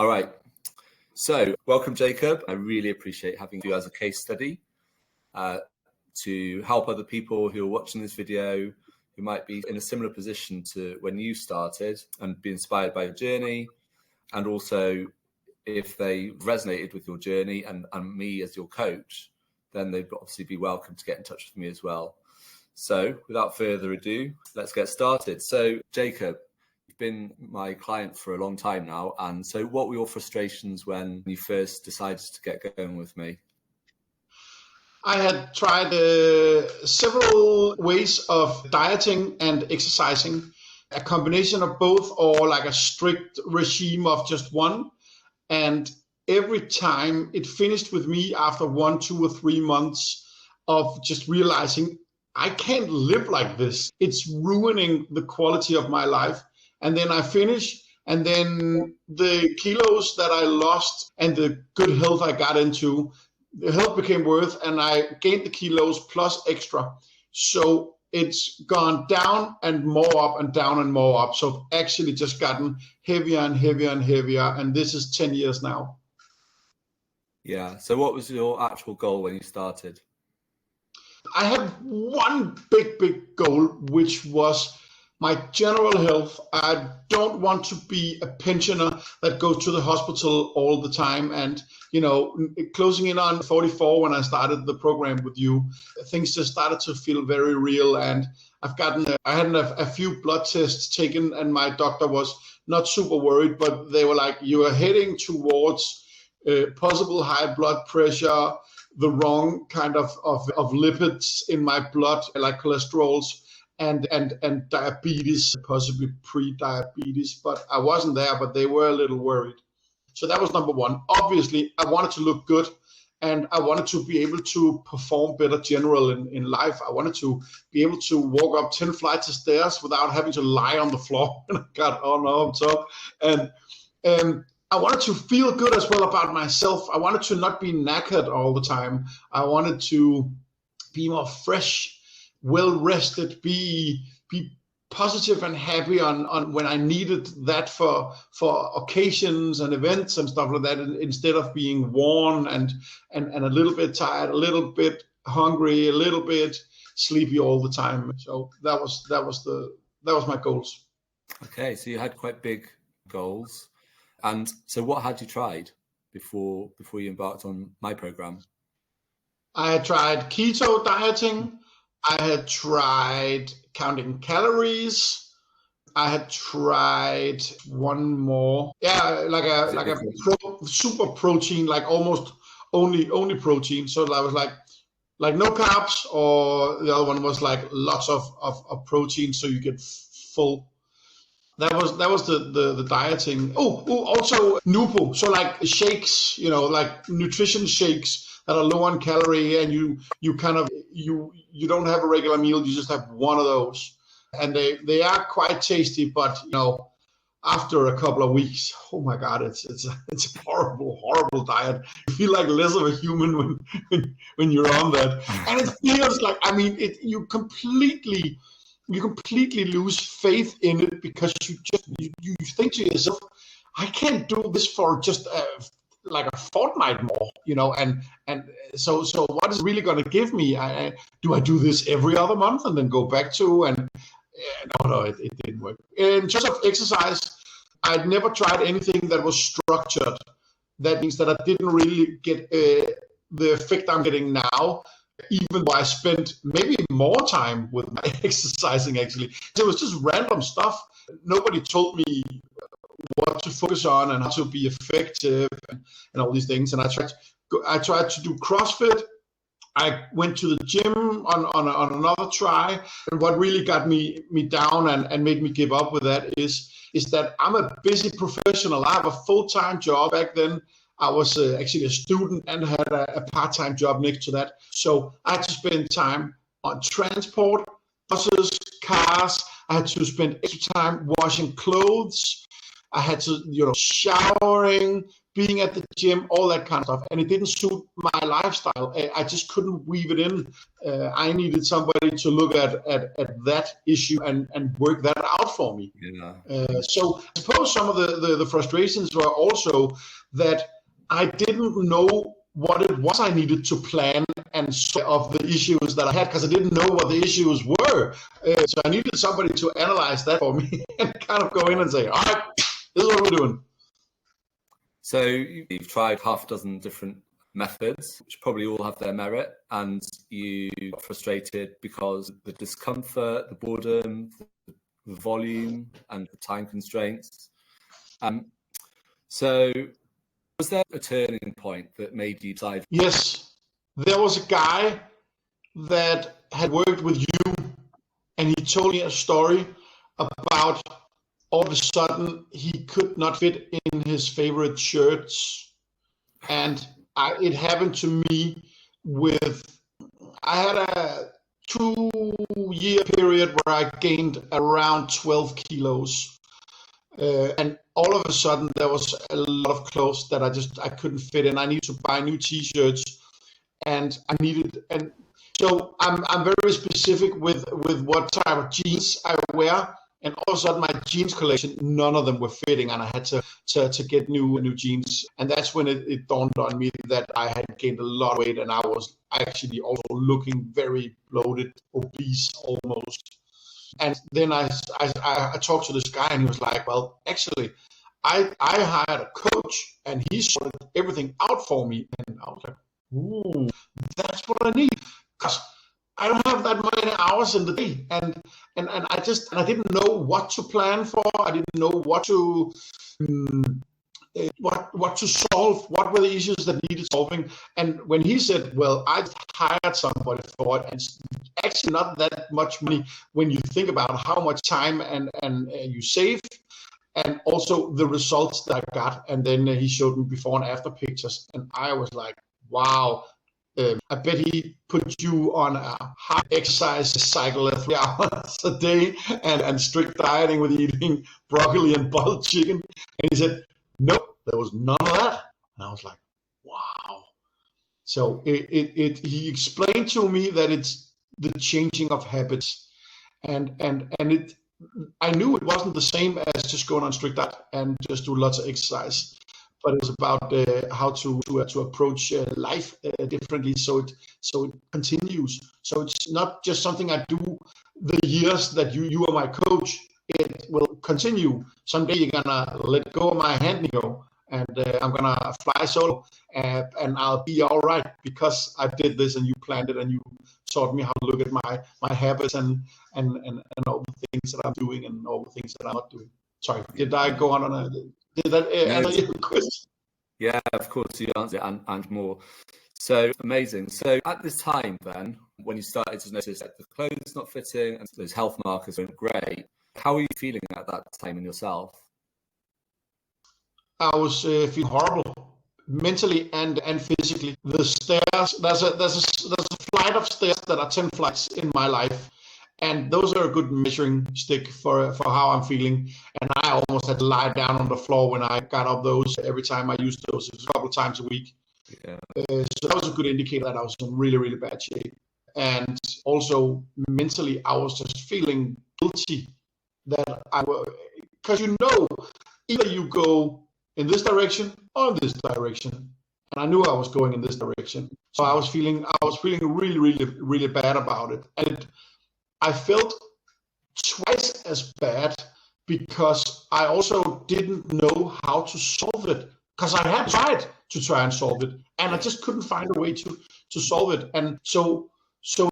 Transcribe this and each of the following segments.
All right. So welcome, Jacob. I really appreciate having you as a case study to help other people who are watching this video who might be in a similar position to when you started and be inspired by your journey. And also, if they resonated with your journey and me as your coach, then they'd obviously be welcome to get in touch with me as well. So without further ado, let's get started. So Jacob, you've been my client for a long time now. And so what were your frustrations when you first decided to get going with me? I had tried several ways of dieting and exercising, a combination of both or like a strict regime of just one. And every time it finished with me after 1, 2, or 3 months of just realizing I can't live like this. It's ruining the quality of my life. And then I finish, and then the kilos that I lost and the good health I got into, the health became worse, and I gained the kilos plus extra. So it's gone down and more up and down and more up. So I've actually just gotten heavier and heavier and heavier. And this is 10 years now. Yeah. So what was your actual goal when you started? I had one big goal, which was my general health. I don't want to be a pensioner that goes to the hospital all the time. And, closing in on 44 when I started the program with you, things just started to feel very real. And I had a few blood tests taken, and my doctor was not super worried, but they were like, you are heading towards possible high blood pressure, the wrong kind of lipids in my blood, like cholesterols, and diabetes, possibly pre-diabetes. But I wasn't there, but they were a little worried. So that was number one. Obviously, I wanted to look good, and I wanted to be able to perform better general in life. I wanted to be able to walk up 10 flights of stairs without having to lie on the floor when I got on top. And I wanted to feel good as well about myself. I wanted to not be knackered all the time. I wanted to be more fresh, well-rested, be positive and happy on when I needed that for occasions and events and stuff like that, instead of being worn and a little bit tired, a little bit hungry, a little bit sleepy all the time. So that was my goals. Okay, so you had quite big goals. And so what had you tried before you embarked on my program? I had tried keto dieting. I had tried counting calories. I had tried one more. Yeah, like a super protein, like almost only protein. So I was like no carbs, or the other one was like lots of protein, so you get full. That was the dieting. Oh, also Nupo. So like shakes, like nutrition shakes that are low on calorie, and you kind of you don't have a regular meal, you just have one of those, and they are quite tasty, but after a couple of weeks, oh my God, it's a horrible diet. You feel like less of a human when you're on that, and it feels like, you completely lose faith in it, because you think to yourself, I can't do this for just like a fortnight more, and so what is it really going to give me? Do I do this every other month and then go back to, and no, it didn't work. In terms of exercise, I'd never tried anything that was structured. That means that I didn't really get the effect I'm getting now, even though I spent maybe more time with my exercising. Actually, it was just random stuff. Nobody told me what to focus on and how to be effective and all these things. And I tried to do CrossFit. I went to the gym on another try. And what really got me down and made me give up with that is that I'm a busy professional. I have a full-time job. Back then, I was actually a student and had a part-time job next to that. So I had to spend time on transport, buses, cars. I had to spend extra time washing clothes. I had to, showering, being at the gym, all that kind of stuff. And it didn't suit my lifestyle. I just couldn't weave it in. I needed somebody to look at that issue and work that out for me. Yeah. So I suppose some of the frustrations were also that I didn't know what it was I needed to plan and solve the issues that I had, because I didn't know what the issues were. So I needed somebody to analyze that for me and kind of go in and say, all right, this is what we're doing. So you've tried half a dozen different methods, which probably all have their merit, and you got frustrated because the discomfort, the boredom, the volume, and the time constraints. So was there a turning point that made you decide? Yes, there was a guy that had worked with you, and he told me a story about all of a sudden he could not fit in his favorite shirts. And it happened to me I had a 2-year period where I gained around 12 kilos. And all of a sudden there was a lot of clothes that I couldn't fit in. I needed to buy new t-shirts, and so I'm very specific with what type of jeans I wear. And all of a sudden, my jeans collection, none of them were fitting, and I had to get new jeans. And that's when it dawned on me that I had gained a lot of weight, and I was actually also looking very bloated, obese almost. And then I talked to this guy, and he was like, well, actually, I hired a coach, and he sorted everything out for me. And I was like, ooh, that's what I need. Because I don't have that many hours in the day, and I didn't know what to plan for. I didn't know what to solve. What were the issues that needed solving? And when he said, "Well, I hired somebody for it," and it's actually not that much money when you think about how much time and you save, and also the results that I got. And then he showed me before and after pictures, and I was like, "Wow." I bet he put you on a hard exercise cycle of 3 hours a day and strict dieting with eating broccoli and boiled chicken. And he said, nope, there was none of that. And I was like, wow. So he explained to me that it's the changing of habits. And I knew it wasn't the same as just going on strict diet and just do lots of exercise. But it was about how to approach life differently, so it continues. So it's not just something I do the years that you are my coach. It will continue. Someday you're gonna let go of my hand, Nico, and I'm gonna fly solo, and I'll be all right because I did this and you planned it and you taught me how to look at my habits and all the things that I'm doing and all the things that I'm not doing. Sorry, did I go on a? Did that answer your question? Yeah, of course you answered it and more. So amazing. So at this time then, when you started to notice that the clothes not fitting and those health markers weren't great, how were you feeling at that time in yourself? I was feeling horrible, mentally and physically. The stairs, there's a flight of stairs that are 10 flights in my life. And those are a good measuring stick for how I'm feeling. And I almost had to lie down on the floor when I got up those every time I used those. It was a couple of times a week. Yeah. So that was a good indicator that I was in really, really bad shape. And also mentally, I was just feeling guilty that because either you go in this direction or in this direction. And I knew I was going in this direction. So I was feeling really, really, really bad about it. And I felt twice as bad because I also didn't know how to solve it, because I had tried to try and solve it and I just couldn't find a way to solve it. And so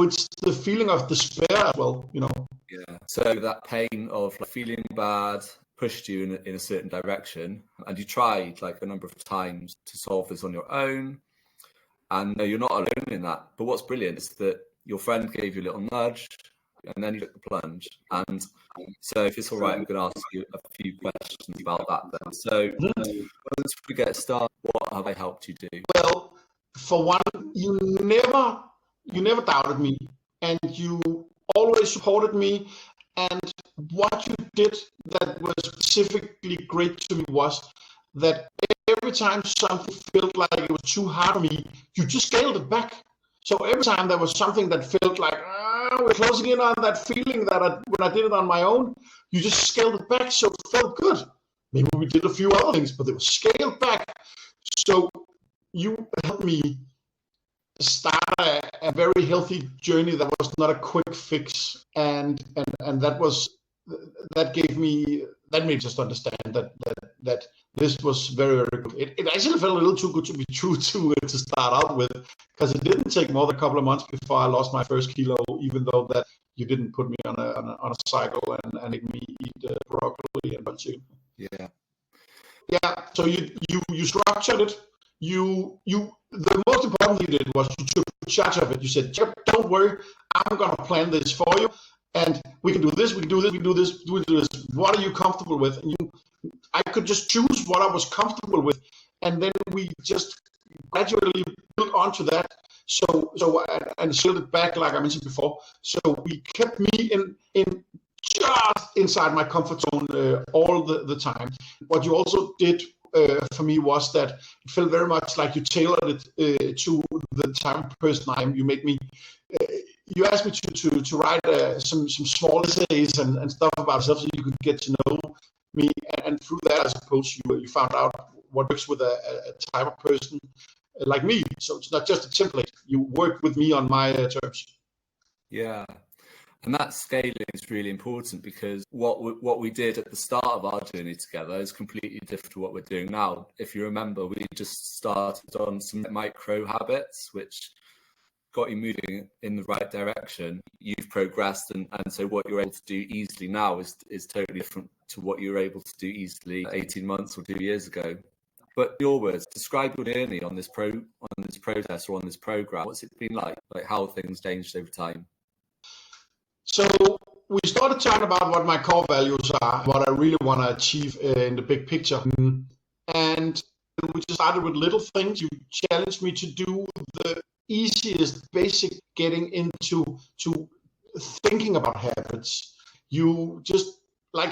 it's the feeling of despair as well, you know. Yeah. So that pain of feeling bad pushed you in a certain direction, and you tried a number of times to solve this on your own. And no, you're not alone in that. But what's brilliant is that your friend gave you a little nudge, and then you took the plunge. And so if it's all right, I'm going to ask you a few questions about that then. So once we get started, what have I helped you do? Well, for one, you never doubted me, and you always supported me. And what you did that was specifically great to me was that every time something felt like it was too hard for me, you just scaled it back. So every time there was something that felt like, we're closing in on that feeling that when I did it on my own, you just scaled it back. So it felt good. Maybe we did a few other things, but it was scaled back. So you helped me start a very healthy journey that was not a quick fix, and that made me just understand that this was very, very good. It actually felt a little too good to be true to start out with, because it didn't take more than a couple of months before I lost my first kilo, even though that you didn't put me on a cycle and made me eat broccoli and butter chicken. Yeah. So you structured it. The most important thing you did was you took charge of it. You said, don't worry, I'm gonna plan this for you, and we can do this, we can do this, we can do this, we can do this. What are you comfortable with? And I could just choose what I was comfortable with, and then we just gradually built onto that. So and scaled it back, like I mentioned before. So we kept me in just inside my comfort zone all the time. What you also did for me was that it felt very much like you tailored it to the type of person I am. You made me. You asked me to write some small essays and stuff about myself, so you could get to know me. And through that, I suppose you found out what works with a type of person like me. So it's not just a template. You work with me on my terms. Yeah. And that scaling is really important, because what we did at the start of our journey together is completely different to what we're doing now. If you remember, we just started on some micro habits, which got you moving in the right direction. You've progressed, and so what you're able to do easily now is totally different to what you were able to do easily 18 months or 2 years ago. But your words, describe your journey on this process or on this program. What's it been like? Like, how have things changed over time? So we started talking about what my core values are, what I really want to achieve in the big picture. And we just started with little things. You challenged me to do the easiest basic getting into thinking about habits. You just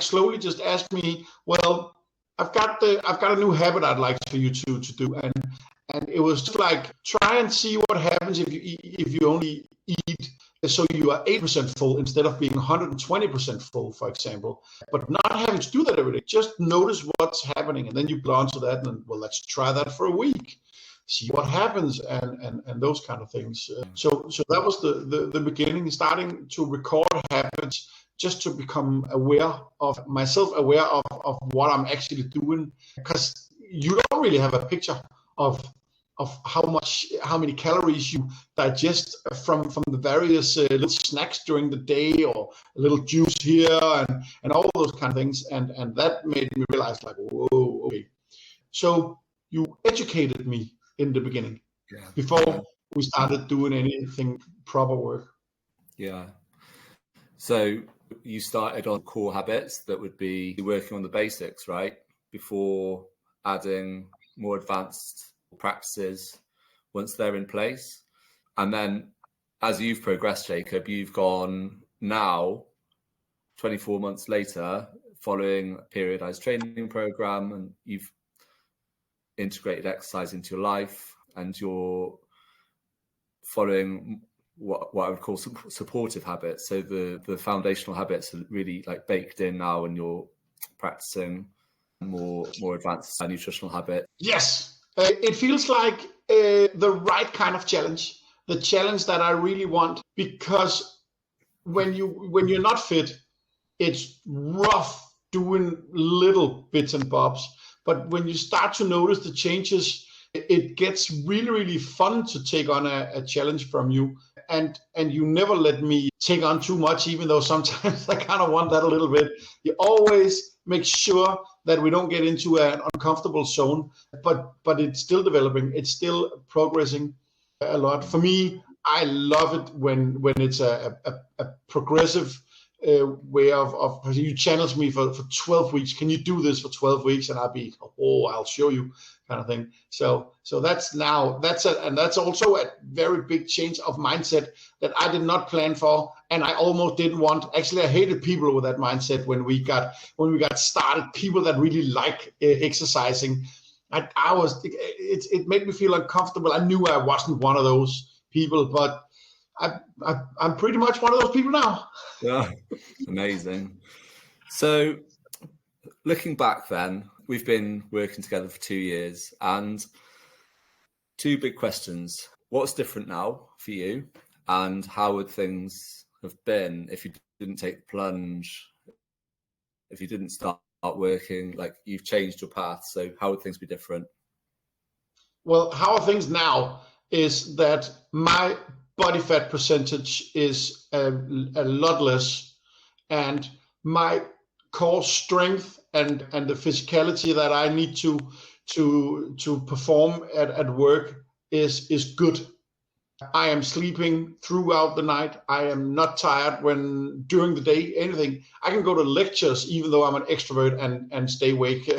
slowly just asked me, well, I've got a new habit I'd like for you to do. And it was just like, try and see what happens if you only eat so you are 8% full instead of being 120% full, for example. But not having to do that every day. Just notice what's happening, and then you go on to that, and well, let's try that for a week, see what happens, and those kind of things. So that was the beginning, starting to record habits, just to become aware of myself, aware of what I'm actually doing, because you don't really have a picture of how many calories you digest from the various little snacks during the day, or a little juice here and all those kind of things, and that made me realize, like, whoa, okay. So you educated me in the beginning, before we started doing anything proper work. Yeah. So you started on core habits that would be working on the basics, right? Before adding more advanced practices once they're in place. And then as you've progressed, Jakob, you've gone now 24 months later, following a periodized training program, and you've integrated exercise into your life, and you're following what I would call supportive habits. So the foundational habits are really like baked in now, and you're practicing more advanced nutritional habits. Yes. It feels like the right kind of challenge, the challenge that I really want, because when you're not fit, it's rough doing little bits and bobs. But when you start to notice the changes, it gets really, really fun to take on a challenge from you. And you never let me take on too much, even though sometimes I kind of want that a little bit. You always make sure that we don't get into an uncomfortable zone, but it's still developing. It's still progressing a lot. For me, I love it when it's a progressive way of you challenge me for 12 weeks. Can you do this for 12 weeks? And I'll be, I'll show you, kind of thing. So that's also a very big change of mindset that I did not plan for, and I almost didn't want. Actually, I hated people with that mindset when we got started. People that really like exercising, it made me feel uncomfortable. I knew I wasn't one of those people, but I'm pretty much one of those people now. Yeah, amazing. So looking back then, we've been working together for 2 years, and two big questions. What's different now for you, and how would things have been if you didn't take the plunge, if you didn't start working? Like, you've changed your path, so how would things be different? Well, how are things now is that my body fat percentage is a lot less, and my core strength and the physicality that I need to perform at work is good. I am sleeping throughout the night. I am not tired when during the day, anything. I can go to lectures even though I'm an extrovert and stay awake.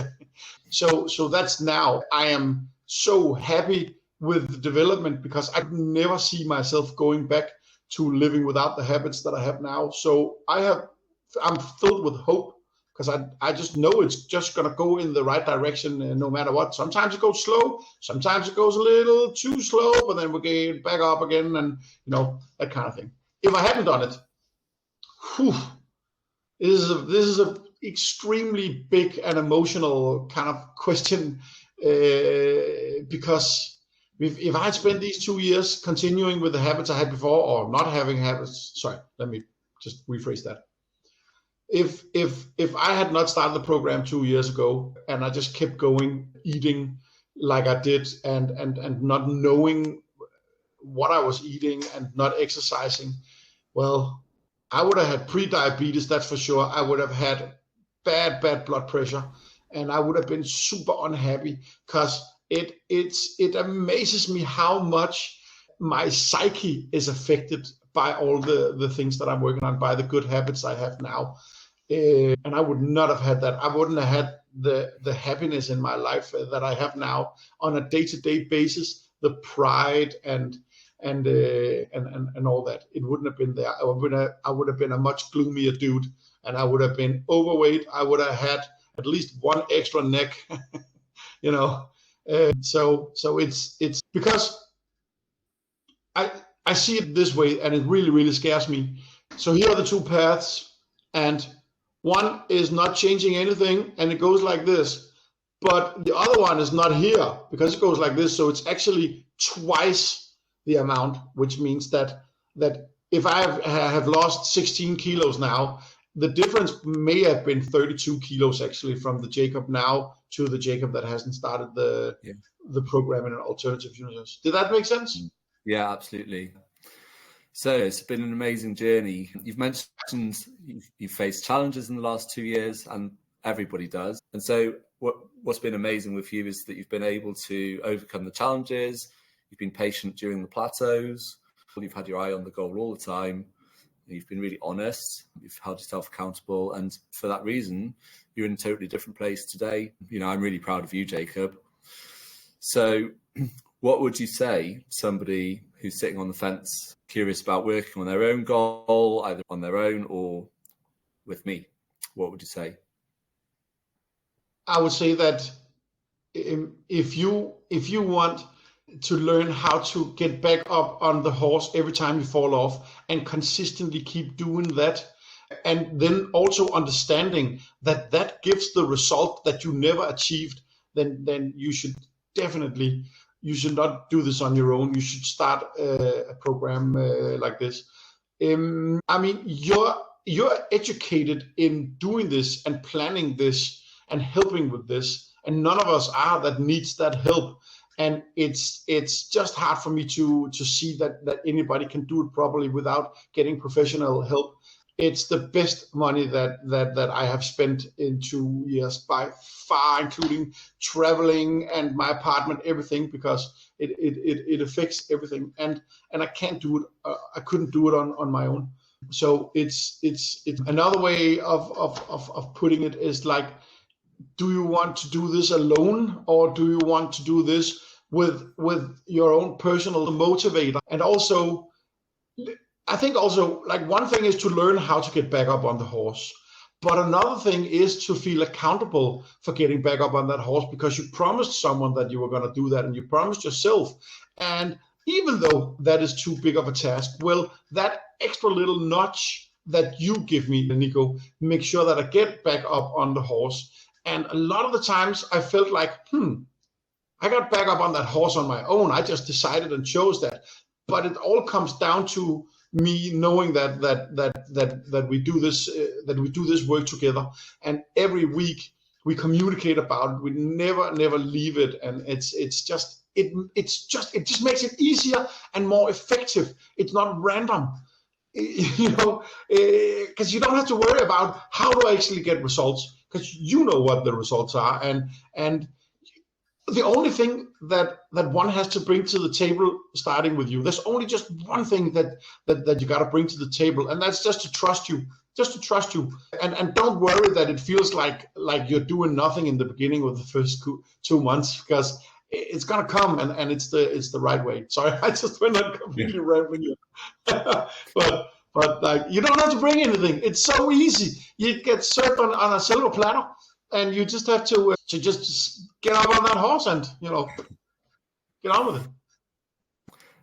So that's now. I am so happy with the development because I could never see myself going back to living without the habits that I have now. So I'm filled with hope because I just know it's just gonna go in the right direction no matter what. Sometimes it goes slow, sometimes it goes a little too slow, but then we get back up again, and that kind of thing. If I hadn't done it, this is a extremely big and emotional kind of question, because if I had spent these 2 years continuing with the habits I had before, or not having habits, sorry, let me just rephrase that. If I had not started the program 2 years ago and I just kept going, eating like I did, and not knowing what I was eating and not exercising, well, I would have had pre-diabetes, that's for sure. I would have had bad blood pressure, and I would have been super unhappy because it amazes me how much my psyche is affected by all the things that I'm working on, by the good habits I have now. And I would not have had that. I wouldn't have had the happiness in my life that I have now on a day-to-day basis, the pride and all that. It wouldn't have been there. I would have been a much gloomier dude, and I would have been overweight. I would have had at least one extra neck, So it's because I see it this way, and it really, really scares me. So here are the two paths, and one is not changing anything, and it goes like this. But the other one is not here because it goes like this. So it's actually twice the amount, which means that if I have lost 16 kilos now, the difference may have been 32 kilos actually from the Jakob now to the Jakob that hasn't started the program in an alternative universe. Did that make sense? Yeah, absolutely. So it's been an amazing journey. You've mentioned you've faced challenges in the last 2 years, and everybody does. And so what's been amazing with you is that you've been able to overcome the challenges. You've been patient during the plateaus. You've had your eye on the goal all the time. You've been really honest. You've held yourself accountable. And for that reason, you're in a totally different place today. I'm really proud of you, Jakob. So what would you say to somebody who's sitting on the fence, curious about working on their own goal, either on their own or with me? What would you say? I would say that if you want to learn how to get back up on the horse every time you fall off and consistently keep doing that, and then also understanding that gives the result that you never achieved, then you should definitely, you should not do this on your own. You should start a program like this. You're educated in doing this and planning this and helping with this, and none of us are that needs that help. And it's just hard for me to see that anybody can do it properly without getting professional help. It's the best money that I have spent in 2 years by far, including traveling and my apartment, everything, because it affects everything. And I can't do it. I couldn't do it on my own. So it's another way of putting it is like, do you want to do this alone, or do you want to do this with your own personal motivator? And also, I think also, like, one thing is to learn how to get back up on the horse, But another thing is to feel accountable for getting back up on that horse, because you promised someone that you were going to do that, and you promised yourself. And even though that is too big of a task, well, that extra little nudge that you give me, Nico, make sure that I get back up on the horse. And a lot of the times I felt like, I got back up on that horse on my own. I just decided and chose that. But it all comes down to me knowing that we do this work together, and every week we communicate about it. We never leave it, and it just makes it easier and more effective. It's not random, because you don't have to worry about how do I actually get results, because you know what the results are, and the only thing that one has to bring to the table, starting with you, there's only just one thing that you got to bring to the table, and that's just to trust you, and don't worry that it feels like you're doing nothing in the beginning of the first 2 months, because it's gonna come, and it's the right way. Sorry, I just went on completely rambling here. but like, you don't have to bring anything. It's so easy. You get served on a silver platter, and you just have to just get up on that horse and get on with it.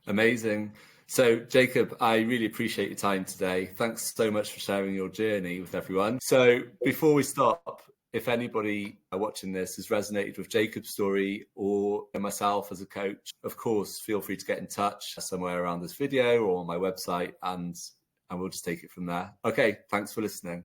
Amazing. So, Jakob, I really appreciate your time today. Thanks so much for sharing your journey with everyone. So, before we stop, if anybody watching this has resonated with Jakob's story or myself as a coach, of course, feel free to get in touch somewhere around this video or on my website, and we'll just take it from there. Okay, thanks for listening.